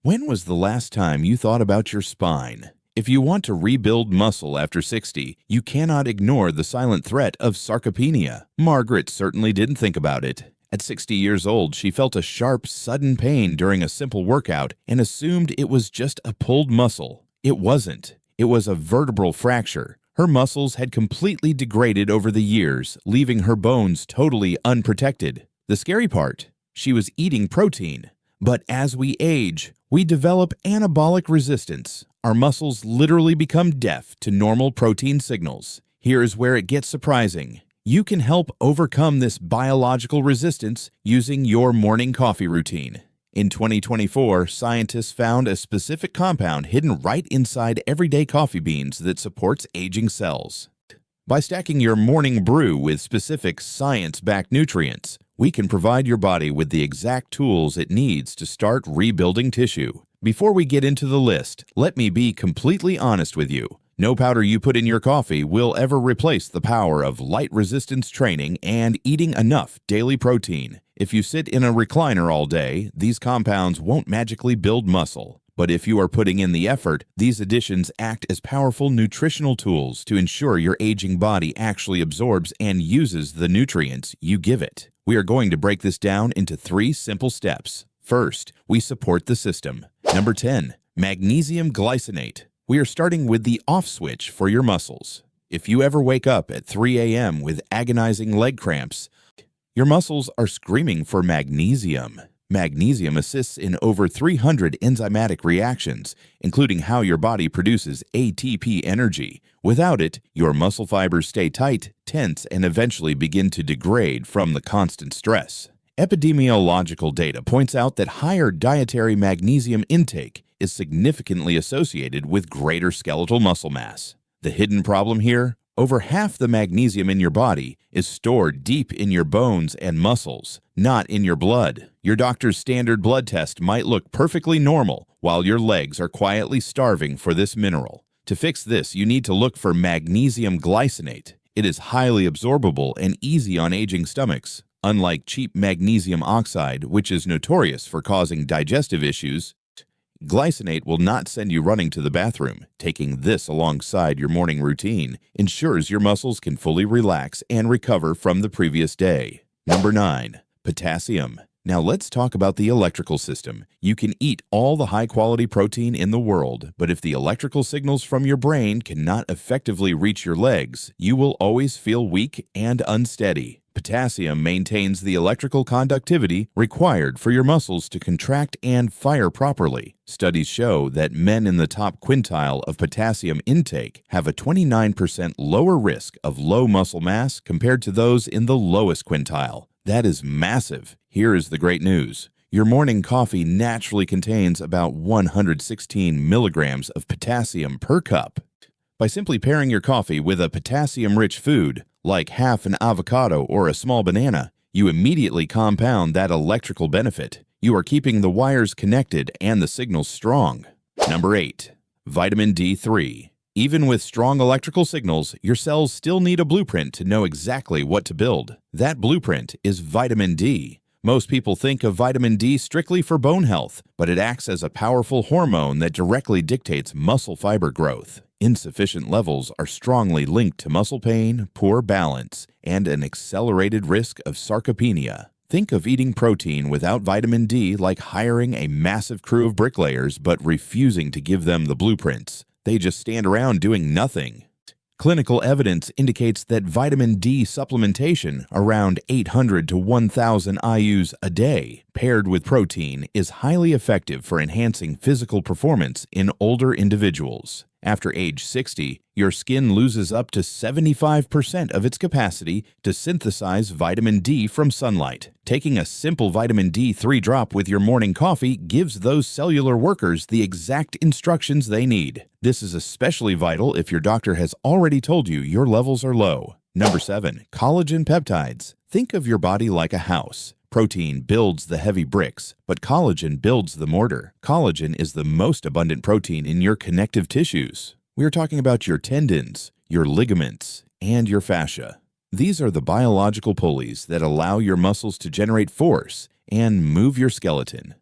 When was the last time you thought about your spine? If you want to rebuild muscle after 60, you cannot ignore the silent threat of sarcopenia. Margaret certainly didn't think about it. At 60 years old, she felt a sharp, sudden pain during a simple workout and assumed it was just a pulled muscle. It wasn't. It was a vertebral fracture. Her muscles had completely degraded over the years, leaving her bones totally unprotected. The scary part? She was eating protein. But as we age, we develop anabolic resistance. Our muscles literally become deaf to normal protein signals. Here's where it gets surprising. You can help overcome this biological resistance using your morning coffee routine. In 2024, scientists found a specific compound hidden right inside everyday coffee beans that supports aging cells. By stacking your morning brew with specific science-backed nutrients, we can provide your body with the exact tools it needs to start rebuilding tissue. Before we get into the list, let me be completely honest with you. No powder you put in your coffee will ever replace the power of light resistance training and eating enough daily protein. If you sit in a recliner all day, these compounds won't magically build muscle. But if you are putting in the effort, these additions act as powerful nutritional tools to ensure your aging body actually absorbs and uses the nutrients you give it. We are going to break this down into 3 simple steps. First, we support the system. Number 10, magnesium glycinate. We are starting with the off switch for your muscles. If you ever wake up at 3 a.m. with agonizing leg cramps, your muscles are screaming for magnesium. Magnesium assists in over 300 enzymatic reactions, including how your body produces ATP energy. Without it, your muscle fibers stay tight, tense, and eventually begin to degrade from the constant stress. Epidemiological data points out that higher dietary magnesium intake is significantly associated with greater skeletal muscle mass. The hidden problem here? Over half the magnesium in your body is stored deep in your bones and muscles, not in your blood. Your doctor's standard blood test might look perfectly normal, while your legs are quietly starving for this mineral. To fix this, you need to look for magnesium glycinate. It is highly absorbable and easy on aging stomachs. Unlike cheap magnesium oxide, which is notorious for causing digestive issues, glycinate will not send you running to the bathroom. Taking this alongside your morning routine ensures your muscles can fully relax and recover from the previous day. Number 9, potassium. Now let's talk about the electrical system. You can eat all the high-quality protein in the world, but if the electrical signals from your brain cannot effectively reach your legs, you will always feel weak and unsteady. Potassium maintains the electrical conductivity required for your muscles to contract and fire properly. Studies show that men in the top quintile of potassium intake have a 29% lower risk of low muscle mass compared to those in the lowest quintile. That is massive. Here is the great news. Your morning coffee naturally contains about 116 milligrams of potassium per cup. By simply pairing your coffee with a potassium-rich food, like half an avocado or a small banana, you immediately compound that electrical benefit. You are keeping the wires connected and the signals strong. Number 8, vitamin D3. Even with strong electrical signals, your cells still need a blueprint to know exactly what to build. That blueprint is vitamin D. Most people think of vitamin D strictly for bone health, but it acts as a powerful hormone that directly dictates muscle fiber growth. Insufficient levels are strongly linked to muscle pain, poor balance, and an accelerated risk of sarcopenia. Think of eating protein without vitamin D like hiring a massive crew of bricklayers but refusing to give them the blueprints. They just stand around doing nothing. Clinical evidence indicates that vitamin D supplementation, around 800 to 1,000 IUs a day, paired with protein, is highly effective for enhancing physical performance in older individuals. After age 60, your skin loses up to 75% of its capacity to synthesize vitamin D from sunlight. Taking a simple vitamin D3 drop with your morning coffee gives those cellular workers the exact instructions they need. This is especially vital if your doctor has already told you your levels are low. Number 7, collagen peptides. Think of your body like a house. Protein builds the heavy bricks, but collagen builds the mortar. Collagen is the most abundant protein in your connective tissues. We are talking about your tendons, your ligaments, and your fascia. These are the biological pulleys that allow your muscles to generate force and move your skeleton.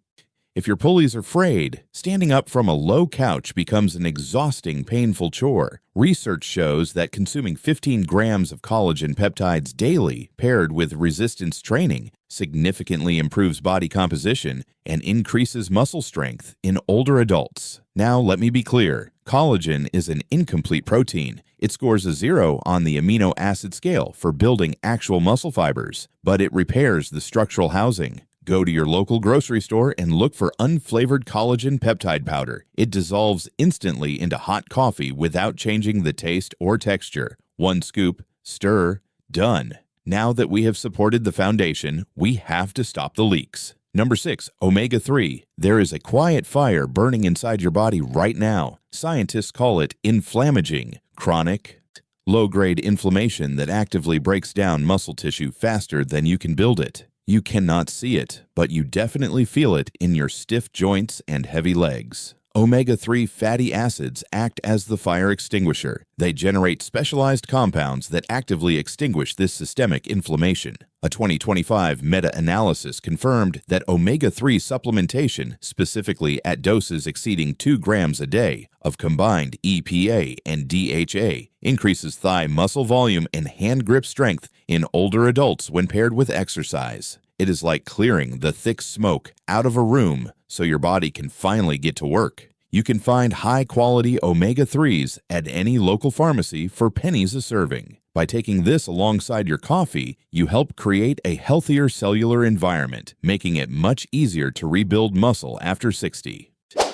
If your pulleys are frayed, standing up from a low couch becomes an exhausting, painful chore. Research shows that consuming 15 grams of collagen peptides daily, paired with resistance training, significantly improves body composition and increases muscle strength in older adults. Now, let me be clear. Collagen is an incomplete protein. It scores a 0 on the amino acid scale for building actual muscle fibers, but it repairs the structural housing. Go to your local grocery store and look for unflavored collagen peptide powder. It dissolves instantly into hot coffee without changing the taste or texture. 1 scoop, stir, done. Now that we have supported the foundation, we have to stop the leaks. Number 6, omega-3. There is a quiet fire burning inside your body right now. Scientists call it inflammaging, chronic, low-grade inflammation that actively breaks down muscle tissue faster than you can build it. You cannot see it, but you definitely feel it in your stiff joints and heavy legs. Omega-3 fatty acids act as the fire extinguisher. They generate specialized compounds that actively extinguish this systemic inflammation. A 2025 meta-analysis confirmed that omega-3 supplementation, specifically at doses exceeding 2 grams a day of combined EPA and DHA, increases thigh muscle volume and hand grip strength in older adults when paired with exercise. It is like clearing the thick smoke out of a room so your body can finally get to work. You can find high-quality omega-3s at any local pharmacy for pennies a serving. By taking this alongside your coffee, you help create a healthier cellular environment, making it much easier to rebuild muscle after 60.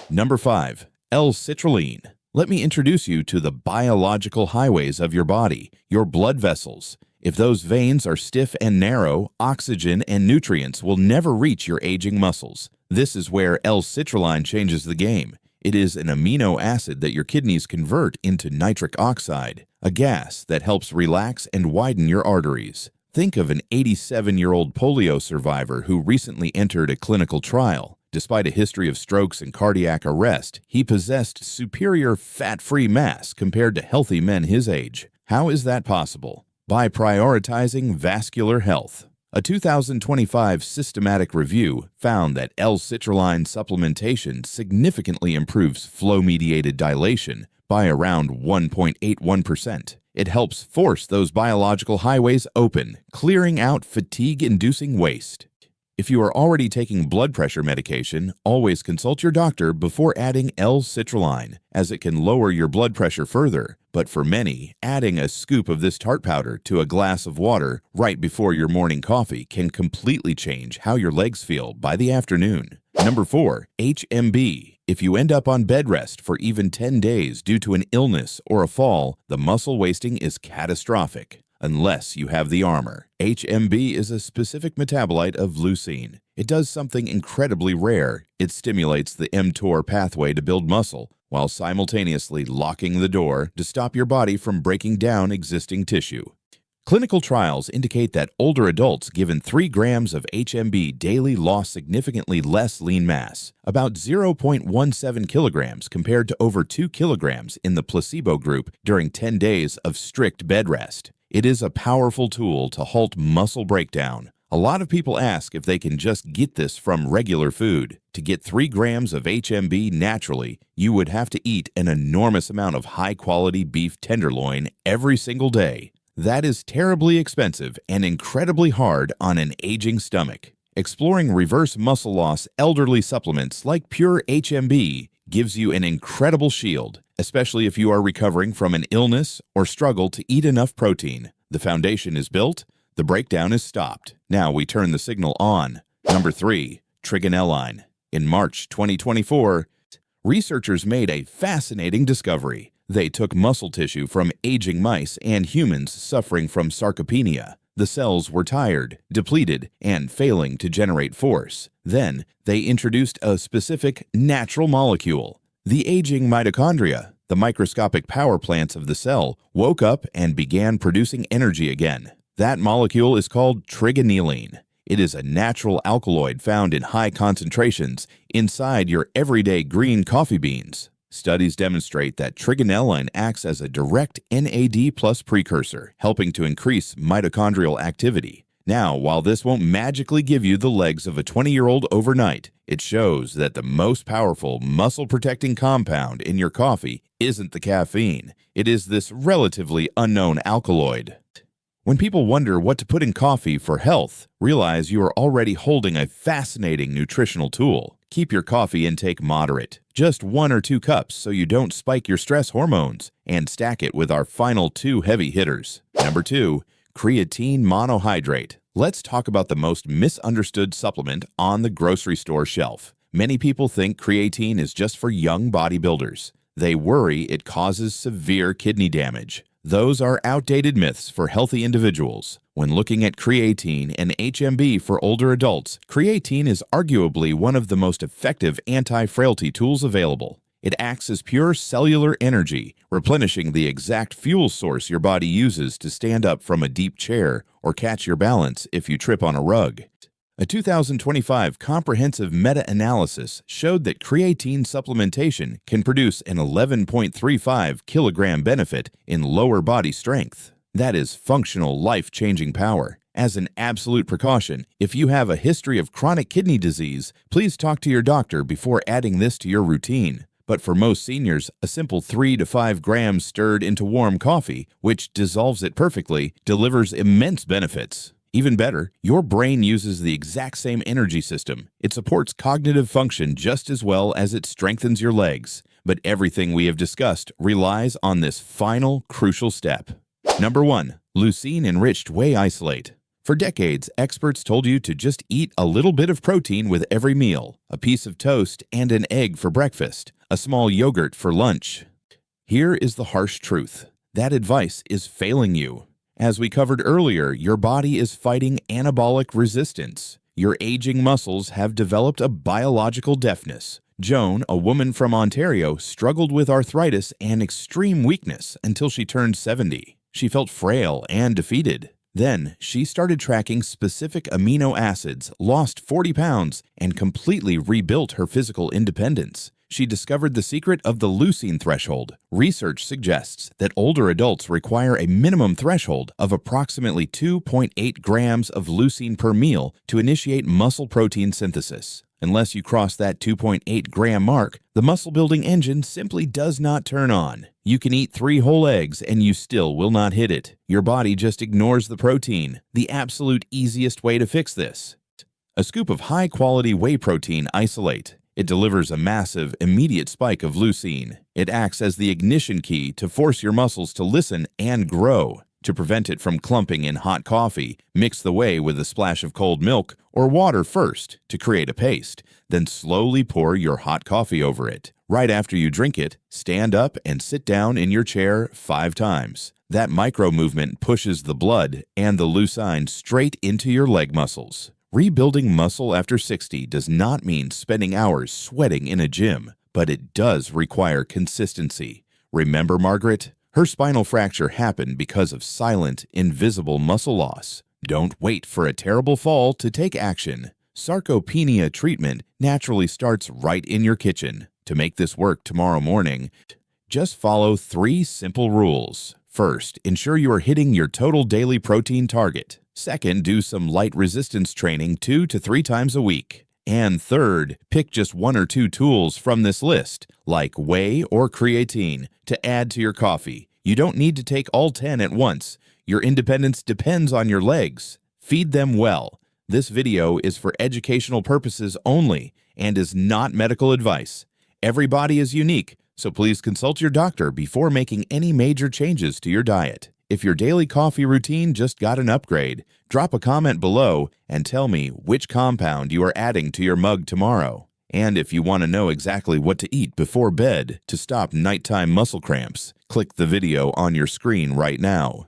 Number 5, L-Citrulline. Let me introduce you to the biological highways of your body, your blood vessels. If those veins are stiff and narrow, oxygen and nutrients will never reach your aging muscles. This is where L-Citrulline changes the game. It is an amino acid that your kidneys convert into nitric oxide, a gas that helps relax and widen your arteries. Think of an 87-year-old polio survivor who recently entered a clinical trial. Despite a history of strokes and cardiac arrest, he possessed superior fat-free mass compared to healthy men his age. How is that possible? By prioritizing vascular health. A 2025 systematic review found that L-Citrulline supplementation significantly improves flow-mediated dilation by around 1.81%. It helps force those biological highways open, clearing out fatigue-inducing waste. If you are already taking blood pressure medication, always consult your doctor before adding L-Citrulline, as it can lower your blood pressure further. But for many, adding a scoop of this tart powder to a glass of water right before your morning coffee can completely change how your legs feel by the afternoon. Number 4, HMB. If you end up on bed rest for even 10 days due to an illness or a fall, the muscle wasting is catastrophic. Unless you have the armor. HMB is a specific metabolite of leucine. It does something incredibly rare. It stimulates the mTOR pathway to build muscle, while simultaneously locking the door to stop your body from breaking down existing tissue. Clinical trials indicate that older adults given 3 grams of HMB daily lost significantly less lean mass, about 0.17 kilograms compared to over 2 kilograms in the placebo group during 10 days of strict bed rest. It is a powerful tool to halt muscle breakdown. A lot of people ask if they can just get this from regular food. To get 3 grams of HMB naturally, you would have to eat an enormous amount of high-quality beef tenderloin every single day. That is terribly expensive and incredibly hard on an aging stomach. Exploring reverse muscle loss elderly supplements like pure HMB gives you an incredible shield, especially if you are recovering from an illness or struggle to eat enough protein. The foundation is built, the breakdown is stopped. Now we turn the signal on. Number 3, Trigonelline. In March 2024, researchers made a fascinating discovery. They took muscle tissue from aging mice and humans suffering from sarcopenia. The cells were tired, depleted, and failing to generate force. Then, they introduced a specific natural molecule. The aging mitochondria, the microscopic power plants of the cell, woke up and began producing energy again. That molecule is called trigonelline. It is a natural alkaloid found in high concentrations inside your everyday green coffee beans. Studies demonstrate that trigonelline acts as a direct NAD+ precursor, helping to increase mitochondrial activity. Now, while this won't magically give you the legs of a 20-year-old overnight, it shows that the most powerful muscle-protecting compound in your coffee isn't the caffeine. It is this relatively unknown alkaloid. When people wonder what to put in coffee for health, realize you are already holding a fascinating nutritional tool. Keep your coffee intake moderate, just 1 or 2 cups so you don't spike your stress hormones, and stack it with our final 2 heavy hitters. Number 2, creatine monohydrate. Let's talk about the most misunderstood supplement on the grocery store shelf. Many people think creatine is just for young bodybuilders. They worry it causes severe kidney damage. Those are outdated myths for healthy individuals. When looking at creatine and HMB for older adults, creatine is arguably one of the most effective anti-frailty tools available. It acts as pure cellular energy, replenishing the exact fuel source your body uses to stand up from a deep chair or catch your balance if you trip on a rug. A 2025 comprehensive meta-analysis showed that creatine supplementation can produce an 11.35 kilogram benefit in lower body strength. That is functional, life-changing power. As an absolute precaution, if you have a history of chronic kidney disease, please talk to your doctor before adding this to your routine. But for most seniors, a simple 3 to 5 grams stirred into warm coffee, which dissolves it perfectly, delivers immense benefits. Even better, your brain uses the exact same energy system. It supports cognitive function just as well as it strengthens your legs. But everything we have discussed relies on this final crucial step. Number 1, Leucine-Enriched Whey Isolate. For decades, experts told you to just eat a little bit of protein with every meal, a piece of toast and an egg for breakfast, a small yogurt for lunch. Here is the harsh truth. That advice is failing you. As we covered earlier, your body is fighting anabolic resistance. Your aging muscles have developed a biological deafness. Joan, a woman from Ontario, struggled with arthritis and extreme weakness until she turned 70. She felt frail and defeated. Then, she started tracking specific amino acids, lost 40 pounds, and completely rebuilt her physical independence. She discovered the secret of the leucine threshold. Research suggests that older adults require a minimum threshold of approximately 2.8 grams of leucine per meal to initiate muscle protein synthesis. Unless you cross that 2.8 gram mark, the muscle-building engine simply does not turn on. You can eat 3 whole eggs and you still will not hit it. Your body just ignores the protein. The absolute easiest way to fix this. A scoop of high-quality whey protein isolate. It delivers a massive, immediate spike of leucine. It acts as the ignition key to force your muscles to listen and grow. To prevent it from clumping in hot coffee, mix the whey with a splash of cold milk or water first to create a paste. Then slowly pour your hot coffee over it. Right after you drink it, stand up and sit down in your chair 5 times. That micro movement pushes the blood and the leucine straight into your leg muscles. Rebuilding muscle after 60 does not mean spending hours sweating in a gym, but it does require consistency. Remember Margaret? Her spinal fracture happened because of silent, invisible muscle loss. Don't wait for a terrible fall to take action. Sarcopenia treatment naturally starts right in your kitchen. To make this work tomorrow morning, just follow 3 simple rules. First, ensure you are hitting your total daily protein target. Second, do some light resistance training 2 to 3 times a week. And third, pick just 1 or 2 tools from this list, like whey or creatine, to add to your coffee. You don't need to take all 10 at once. Your independence depends on your legs. Feed them well. This video is for educational purposes only and is not medical advice. Every body is unique, so please consult your doctor before making any major changes to your diet. If your daily coffee routine just got an upgrade, drop a comment below and tell me which compound you are adding to your mug tomorrow. And if you want to know exactly what to eat before bed to stop nighttime muscle cramps, click the video on your screen right now.